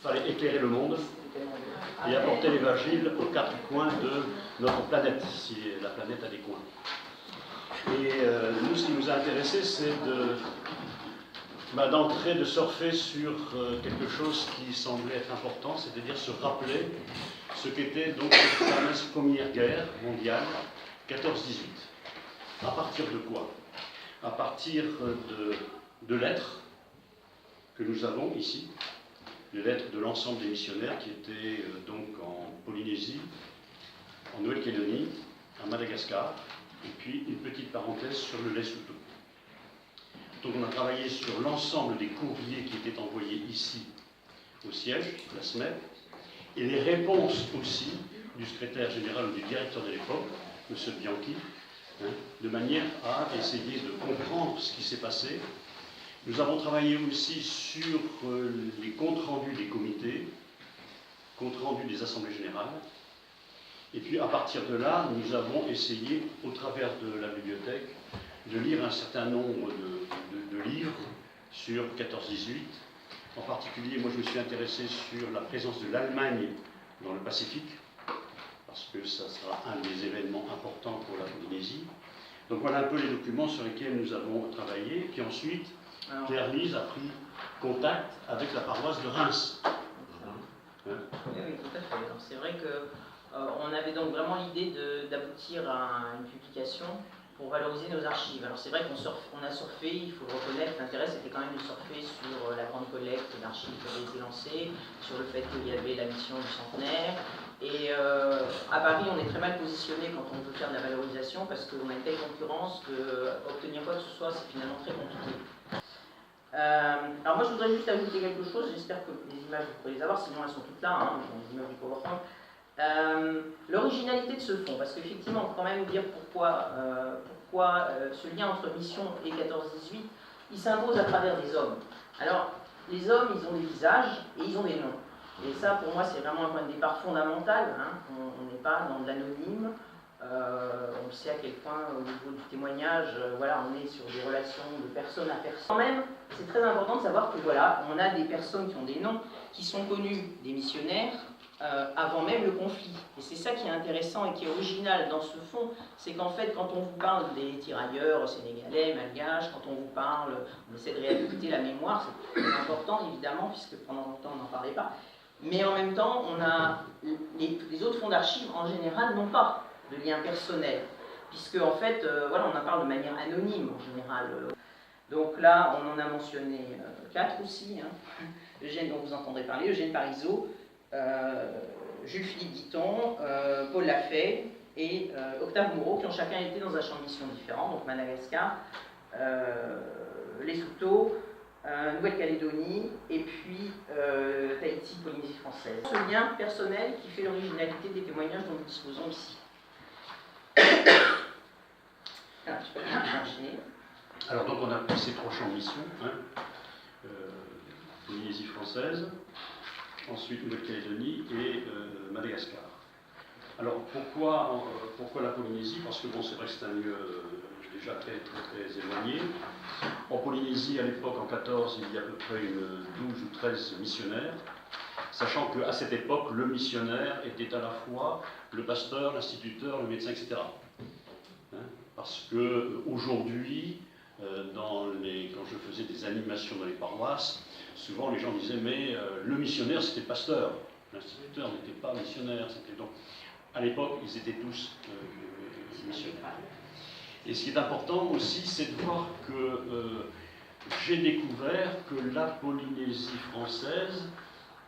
fallait éclairer le monde et apporter l'évangile aux quatre coins de notre planète, si la planète a des coins. Et nous, ce qui nous a intéressé, c'est d'entrer, de surfer sur quelque chose qui semblait être important, c'est-à-dire se rappeler ce qu'était donc cette fameuse première guerre mondiale, 14-18. À partir de quoi? À partir de lettres que nous avons ici, les lettres de l'ensemble des missionnaires qui étaient donc en Polynésie, en Nouvelle-Calédonie, à Madagascar, et puis une petite parenthèse sur le Lesotho. Donc on a travaillé sur l'ensemble des courriers qui étaient envoyés ici au siège, la SMEP, et les réponses aussi du secrétaire général ou du directeur de l'époque, M. Bianchi, de manière à essayer de comprendre ce qui s'est passé. Nous avons travaillé aussi sur les comptes rendus des comités, comptes rendus des assemblées générales. Et puis à partir de là, nous avons essayé, au travers de la bibliothèque, de lire un certain nombre de livres sur 14-18. En particulier, moi je me suis intéressé sur la présence de l'Allemagne dans le Pacifique, parce que ça sera un des événements importants pour la Polynésie. Donc voilà un peu les documents sur lesquels nous avons travaillé. Puis ensuite, Claire Lise a pris contact avec la paroisse de Reims. Oui, tout à fait. C'est vrai qu'on avait donc vraiment l'idée d'aboutir à une publication pour valoriser nos archives. Alors c'est vrai qu'on a surfé, il faut le reconnaître, l'intérêt c'était quand même de surfer sur la grande collecte d'archives qui avait été lancée, sur le fait qu'il y avait la mission du centenaire. Et à Paris, on est très mal positionné quand on veut faire de la valorisation parce qu'on a une telle concurrence qu'obtenir quoi que ce soit, c'est finalement très compliqué. Alors moi je voudrais juste ajouter quelque chose, j'espère que les images vous pourrez les avoir, sinon elles sont toutes là, dans les images du PowerPoint. L'originalité de ce fonds, parce qu'effectivement on peut quand même dire pourquoi ce lien entre mission et 14-18, il s'impose à travers des hommes. Alors les hommes, ils ont des visages et ils ont des noms. Et ça pour moi c'est vraiment un point de départ fondamental, on n'est pas dans de l'anonyme. On sait à quel point au niveau du témoignage, voilà, on est sur des relations de personne à personne. Quand même, c'est très important de savoir que voilà, on a des personnes qui ont des noms, qui sont connus des missionnaires avant même le conflit. Et c'est ça qui est intéressant et qui est original dans ce fonds, c'est qu'en fait, quand on vous parle des tirailleurs sénégalais, malgaches, quand on vous parle, on essaie de réhabiliter la mémoire, c'est très important évidemment, puisque pendant longtemps on n'en parlait pas. Mais en même temps, on a les autres fonds d'archives en général n'ont pas de lien personnel, puisque en fait, voilà, on en parle de manière anonyme en général. Donc là, on en a mentionné 4 aussi, Eugène, dont vous entendrez parler, Eugène Parisot, Jules-Philippe Guiton, Paul Lafay et Octave Moreau, qui ont chacun été dans un champ de mission différent, donc Madagascar, Lesotho, Nouvelle-Calédonie et puis Tahiti, Polynésie française. Ce lien personnel qui fait l'originalité des témoignages dont nous disposons ici. Alors, je peux enchaîner. Alors donc on a pris ces 3 champs de mission, Polynésie française, ensuite Nouvelle-Calédonie et Madagascar. Alors pourquoi la Polynésie? Parce que bon, c'est vrai que c'est un lieu déjà très éloigné. En Polynésie, à l'époque, en 14, il y a à peu près 12 ou 13 missionnaires, sachant qu'à cette époque, le missionnaire était à la fois le pasteur, l'instituteur, le médecin, etc. Parce qu'aujourd'hui, quand je faisais des animations dans les paroisses, souvent les gens disaient mais le missionnaire c'était pasteur, l'instituteur n'était pas missionnaire. Donc à l'époque ils étaient tous missionnaires. Et ce qui est important aussi, c'est de voir que j'ai découvert que la Polynésie française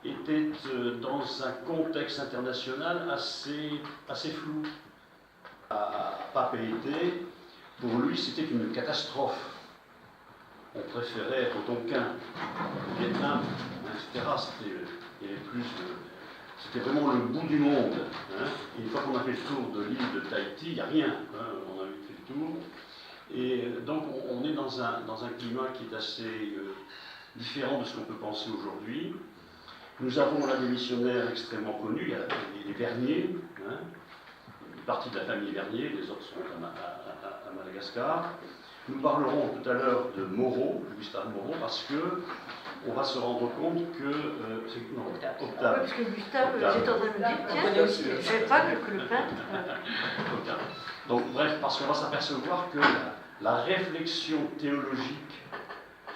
était dans un contexte international assez flou. Pape été, pour lui, c'était une catastrophe. On préférait Tonkin, Vietnam, etc. C'était vraiment le bout du monde. Et une fois qu'on a fait le tour de l'île de Tahiti, il n'y a rien. On a fait le tour. Et donc on est dans un climat qui est assez différent de ce qu'on peut penser aujourd'hui. Nous avons là des missionnaires extrêmement connus, il y a les Vernier, une partie de la famille Vernier, les autres sont à Madagascar. Nous parlerons tout à l'heure de Moreau, Gustave Moreau, parce que on va se rendre compte que... non, Octave. Octave. Parce que Gustave, Octave. j'étais en train de me dire, On tiens, connaît aussi. je ne savais pas que le peintre... Octave. Donc bref, parce qu'on va s'apercevoir que la réflexion théologique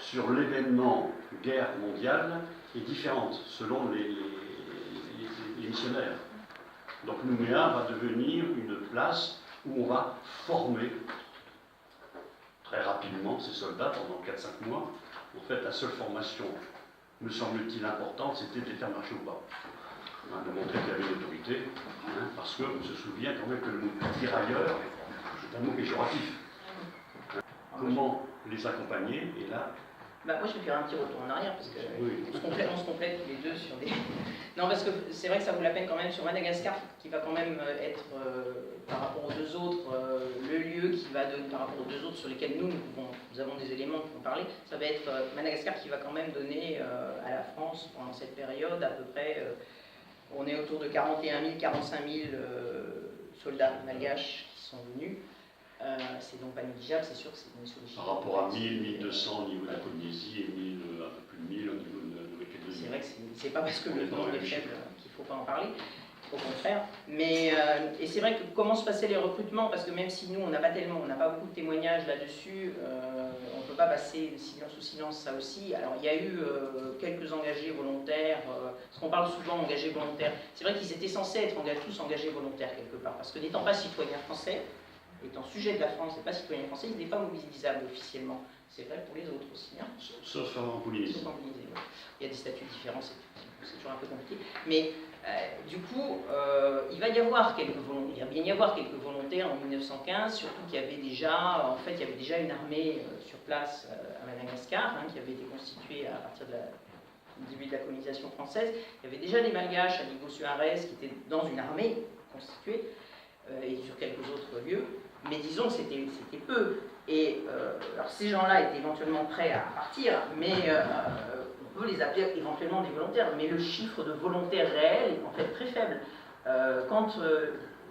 sur l'événement guerre mondiale est différente selon les missionnaires. Donc Nouméa va devenir une place où on va former très rapidement ces soldats pendant 4-5 mois. En fait, la seule formation, me semble-t-il, importante, c'était de les faire marcher au pas. De montrer qu'il y avait une autorité, parce qu'on se souvient quand même que le mot tirailleur est un mot péjoratif. Comment les accompagner? Et là, Bah, moi, je vais faire un petit retour en arrière, parce que oui. on se complète tous les deux sur des... Non, parce que c'est vrai que ça vaut la peine quand même sur Madagascar, qui va quand même être, par rapport aux deux autres, le lieu qui va donner, par rapport aux deux autres sur lesquels nous avons des éléments qui vont parler, ça va être Madagascar qui va quand même donner à la France, pendant cette période, à peu près, on est autour de 41 000, 45 000 soldats malgaches qui sont venus. C'est donc pas négligeable, c'est sûr que c'est une solution. Par rapport à 1000, 1200 au niveau de la Polynésie et 1000, un peu plus de 1000 au niveau de la Nouvelle-Calédonie. C'est vrai que c'est pas parce que le nombre est faible qu'il ne faut pas en parler, au contraire. Mais, et c'est vrai que comment se passaient les recrutements, parce que même si nous on n'a pas beaucoup de témoignages là-dessus, on ne peut pas passer de silence sous silence ça aussi. Alors il y a eu quelques engagés volontaires, parce qu'on parle souvent engagés volontaires. C'est vrai qu'ils étaient censés être tous engagés volontaires quelque part, parce que n'étant pas citoyens français, étant sujet de la France et pas citoyen français, il n'est pas mobilisable officiellement. C'est vrai pour les autres aussi. Hein. Sauf en Polynésie. Sauf en Polynésie, ouais. Il y a des statuts différents, c'est toujours un peu compliqué. Mais du coup, il va bien y avoir quelques volontaires en 1915, surtout qu'il y avait déjà, en fait, il y avait déjà une armée sur place à Madagascar, qui avait été constituée à partir du début de la colonisation française. Il y avait déjà des Malgaches à Ligo-Suarez qui étaient dans une armée constituée, et sur quelques autres lieux. Mais disons que c'était peu. Et alors ces gens-là étaient éventuellement prêts à partir, mais on peut les appeler éventuellement des volontaires. Mais le chiffre de volontaires réels est en fait très faible. Quand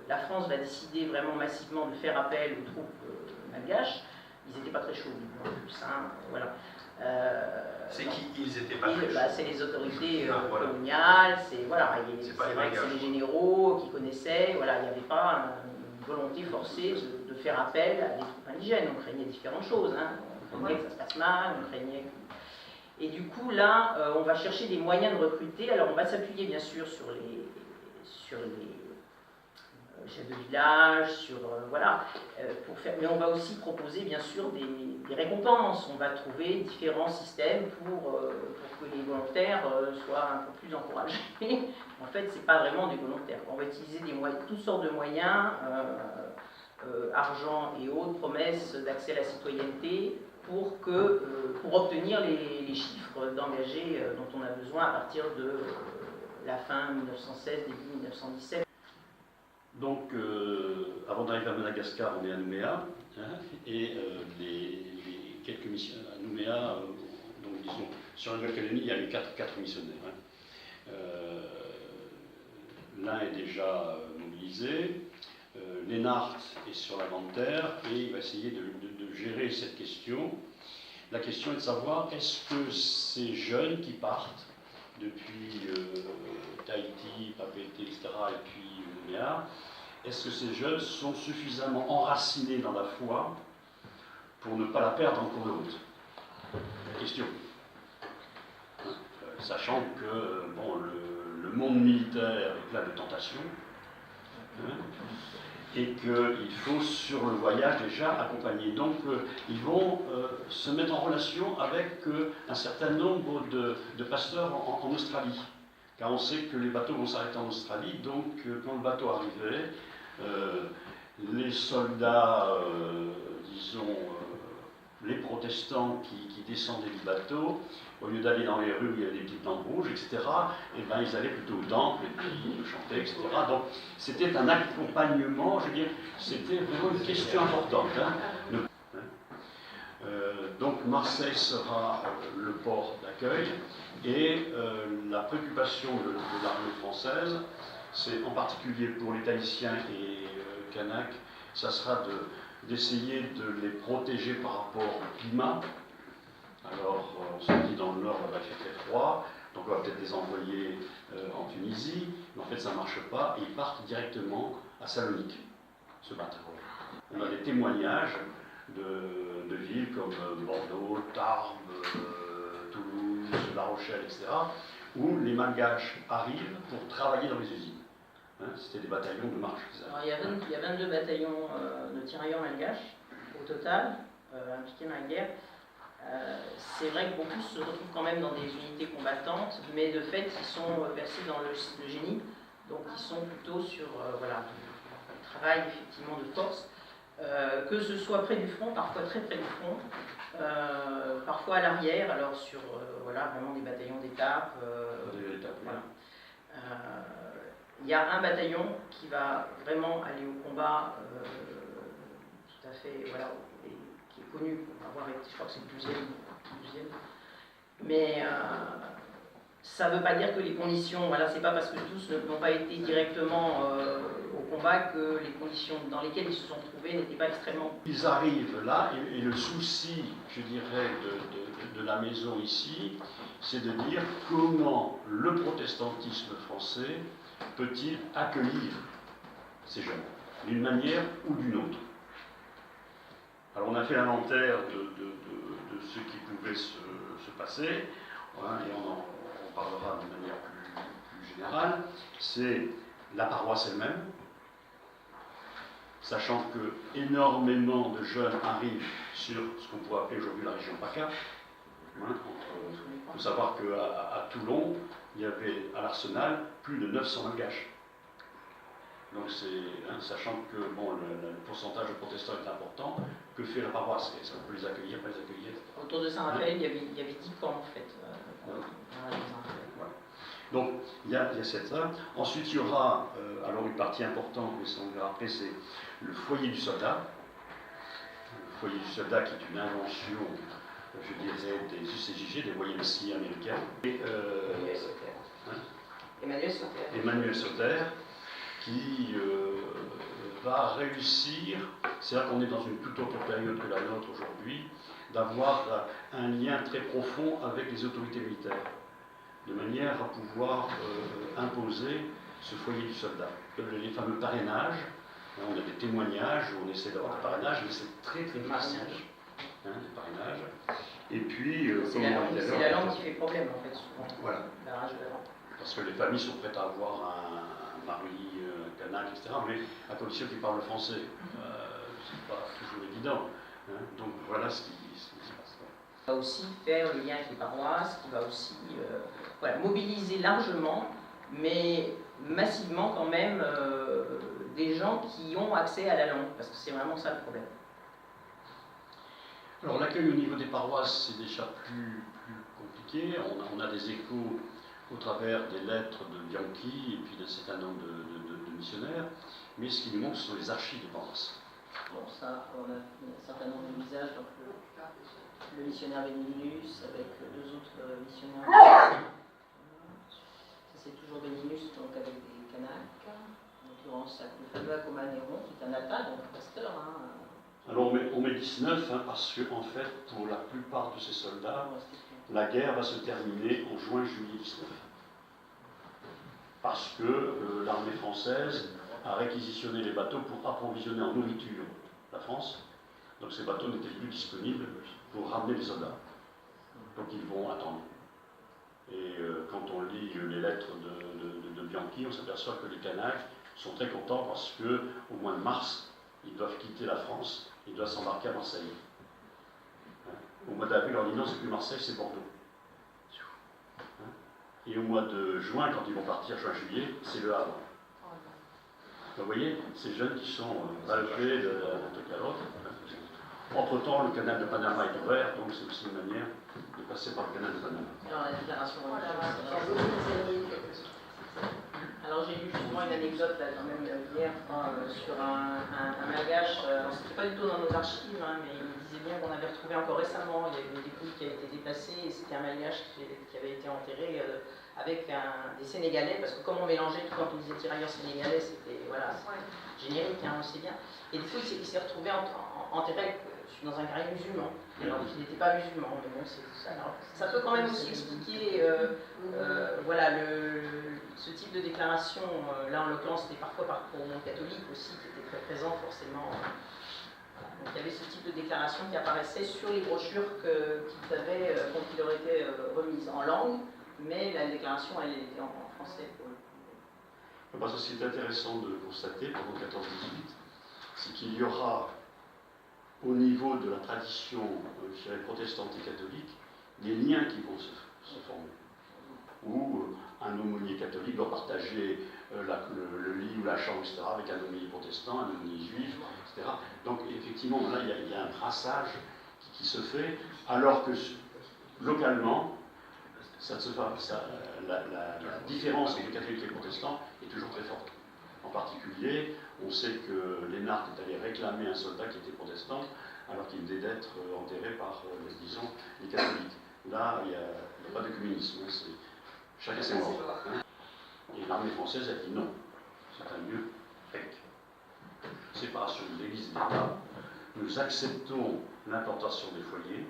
la France va décider vraiment massivement de faire appel aux troupes malgaches, ils n'étaient pas très chauds en plus. Voilà. C'est qui ils étaient pas très chauds? C'est les autorités voilà. coloniales, c'est vrai que c'est les les généraux qui connaissaient, voilà, il n'y avait pas volonté forcée de faire appel à des troupes indigènes. On craignait différentes choses. On craignait que ça se passe mal, on craignait que... Et du coup, là, on va chercher des moyens de recruter. Alors, on va s'appuyer, bien sûr, sur les chefs de village, voilà, mais on va aussi proposer, bien sûr, des récompenses. On va trouver différents systèmes pour que les volontaires soient un peu plus encouragés. En fait, c'est pas vraiment des volontaires. On va utiliser toutes sortes de moyens, argent et autres, promesses d'accès à la citoyenneté, pour obtenir les chiffres d'engagés dont on a besoin à partir de la fin 1916, début 1917. Donc, avant d'arriver à Madagascar, on est à Nouméa, et les quelques missions à Nouméa, donc disons, sur la Nouvelle-Calédonie, il y a eu quatre missionnaires. L'un est déjà mobilisé, Lénart est sur la Grande Terre, et il va essayer de gérer cette question. La question est de savoir, est-ce que ces jeunes qui partent depuis Tahiti, Papeete, etc., et puis Nouméa, est-ce que ces jeunes sont suffisamment enracinés dans la foi pour ne pas la perdre en cours de route? La question. Sachant que bon, le monde militaire est plein de tentations, et qu'il faut sur le voyage déjà accompagner. Donc ils vont se mettre en relation avec un certain nombre de pasteurs en Australie. Car on sait que les bateaux vont s'arrêter en Australie, donc quand le bateau arrivait, les soldats, disons, les protestants qui descendaient du bateau, au lieu d'aller dans les rues où il y avait des petites lampes rouges, etc., et ben, ils allaient plutôt au temple, et puis ils chantaient, etc. Donc c'était un accompagnement, je veux dire, c'était vraiment une question importante. Donc Marseille sera le port d'accueil, et la préoccupation de l'armée française, c'est en particulier pour les Tahitiens et Kanak, ça sera d'essayer de les protéger par rapport au climat, Alors on se dit dans le nord, il fait très froid, donc on va peut-être les envoyer en Tunisie, mais en fait ça ne marche pas, et ils partent directement à Salonique, ce bateau. On a des témoignages de villes comme Bordeaux, Tarbes, Toulouse, La Rochelle, etc., où les Malgaches arrivent pour travailler dans les usines. Hein, c'était des bataillons de marche. Alors, il y a 22 bataillons de tirailleurs malgaches au total, impliqués dans la guerre. C'est vrai que beaucoup se retrouvent quand même dans des unités combattantes, mais de fait ils sont versés dans le génie, donc ils sont plutôt sur voilà, du travail effectivement de force, que ce soit près du front, parfois très près du front, parfois à l'arrière, alors sur voilà, vraiment des bataillons d'étape. Voilà. Il y a un bataillon qui va vraiment aller au combat tout à fait, voilà, et qui est connu pour avoir été, je crois que c'est le 12e. Mais ça ne veut pas dire que les conditions, voilà, c'est pas parce que tous n'ont pas été directement au combat que les conditions dans lesquelles ils se sont trouvés n'étaient pas extrêmement... Ils arrivent là, et le souci, je dirais, de la maison ici, c'est de dire comment le protestantisme français peut-il accueillir ces jeunes, d'une manière ou d'une autre. Alors on a fait l'inventaire de ce qui pouvait se passer, hein, et on parlera de manière plus générale. C'est la paroisse elle-même, sachant que énormément de jeunes arrivent sur ce qu'on pourrait appeler aujourd'hui la région PACA. Hein, il faut savoir qu'à Toulon, il y avait à l'Arsenal plus de 900 malgaches. Donc sachant que bon, le pourcentage de protestants est important, que fait la paroisse? Est-ce qu'on peut les accueillir, pas les accueillir? Autour de Saint-Raphaël, il y avait 10 camps en fait. Voilà. Donc il y a cette ça. Ensuite il y aura, alors une partie importante, mais ça on verra après, c'est le foyer du soldat. Le foyer du soldat qui est une invention, je dirais, des UCJG, des YMCA américains. Et, Emmanuel Sauter, qui va réussir, c'est là qu'on est dans une toute autre période que la nôtre aujourd'hui, d'avoir un lien très profond avec les autorités militaires, de manière à pouvoir imposer ce foyer du soldat. Les fameux parrainages, hein, on a des témoignages où on essaie d'avoir des parrainages, mais c'est très difficile, hein, des parrainages. Et puis, c'est la langue qui fait problème en fait, souvent. Voilà. La rage de la langue. Parce que les familles sont prêtes à avoir un mari kanak, etc., mais à condition qu'ils parlent le français. C'est pas toujours évident. Hein. Donc voilà ce qui se passe. On va aussi faire le lien avec les paroisses, qui va aussi voilà, mobiliser largement, mais massivement quand même, des gens qui ont accès à la langue, parce que c'est vraiment ça le problème. Alors l'accueil au niveau des paroisses, c'est déjà plus compliqué. On a des échos au travers des lettres de Bianchi et puis d'un certain nombre de missionnaires, mais ce qui nous manque, ce sont les archives des paroisses. Bon, ça, on a un certain nombre de visages, donc le missionnaire Béninus avec deux autres missionnaires. Ça, c'est toujours Béninus, donc avec des Kanaks, en l'occurrence le fameux Acomanéron, qui est un alta, donc un pasteur. Hein. Alors on met 19, hein, parce que en fait, pour la plupart de ces soldats, la guerre va se terminer en juin-juillet 19. Parce que l'armée française a réquisitionné les bateaux pour approvisionner en nourriture la France. Donc ces bateaux n'étaient plus disponibles pour ramener les soldats. Donc ils vont attendre. Et quand on lit les lettres de Bianchi, on s'aperçoit que les Kanaks sont très contents parce qu'au mois de mars, ils doivent quitter la France, ils doivent s'embarquer à Marseille. Au mois d'avril, on leur dit non, c'est plus Marseille, c'est Bordeaux. Et au mois de juin, quand ils vont partir, juin-juillet, c'est Le Havre. Vous voyez, ces jeunes qui sont valpés d'un truc à l'autre. Entre-temps, le canal de Panama est ouvert, donc c'est aussi une manière de passer par le canal de Panama. Alors, la déclaration. Alors j'ai lu justement une anecdote là, quand même hier sur un malgache, c'était pas du tout dans nos archives, hein, mais il me disait bien qu'on avait retrouvé encore récemment, il y avait une dépouille qui a été déplacée et c'était un malgache qui avait été enterré avec des Sénégalais, parce que comme on mélangeait tout quand on disait tirailleurs sénégalais, c'était voilà, générique, hein, on le sait bien. Et du coup il s'est retrouvé enterré avec je suis dans un carré musulman, alors qu'il n'était pas musulman, mais bon, c'est ça. Alors, ça peut quand même aussi expliquer voilà, ce type de déclaration. Là, en l'occurrence, c'était parfois par pronom catholique aussi, qui était très présent forcément. Donc il y avait ce type de déclaration qui apparaissait sur les brochures qu'il leur était remise en langue, mais la déclaration, elle était en français. Parce que ce qui est intéressant de constater pendant 14-18, c'est qu'il y aura, au niveau de la tradition protestante et catholique, des liens qui vont se former. Où un aumônier catholique doit partager le lit ou la chambre, etc., avec un aumônier protestant, un aumônier juif, etc. Donc effectivement, là, il y a un brassage qui se fait, alors que localement, la différence entre catholiques et protestants est toujours très forte. En particulier, on sait que l'énarque est allé réclamer un soldat qui était protestant, alors qu'il venait d'être enterré par, disons, les catholiques. Là, il n'y a pas de communisme, hein, chacun ses morts. Hein. Et l'armée française a dit non, c'est un lieu fake. Séparation de l'Église et de l'État, nous acceptons l'implantation des foyers,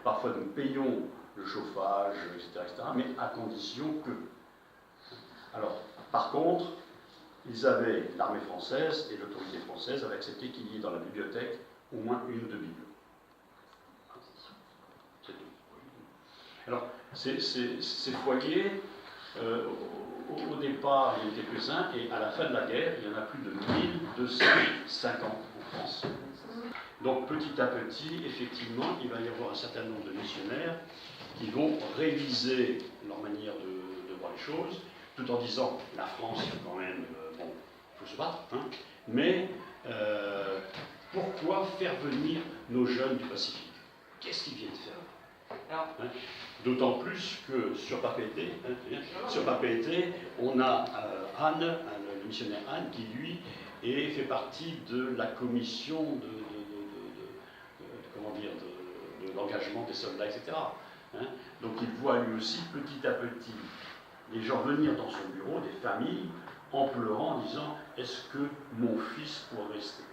parfois nous payons le chauffage, etc., mais à condition que. Alors, par contre, l'armée française et l'autorité française avaient accepté qu'il y ait dans la bibliothèque au moins une ou deux Bibles. C'est tout. Alors, ces foyers, au départ, il y en a quelques-uns, et à la fin de la guerre, il y en a plus de 1250 en France. Donc, petit à petit, effectivement, il va y avoir un certain nombre de missionnaires qui vont réviser leur manière de voir les choses, tout en disant la France, quand même, bon, il faut se battre, hein, mais pourquoi faire venir nos jeunes du Pacifique? Qu'est-ce qu'ils viennent faire? Hein? D'autant plus que sur Papeete, on a Anne, le missionnaire Anne, qui lui fait partie de la commission de l'engagement des soldats, etc. Hein? Donc il voit lui aussi petit à petit les gens venir dans son bureau, des familles, en pleurant, en disant « Est-ce que mon fils pourra rester ?»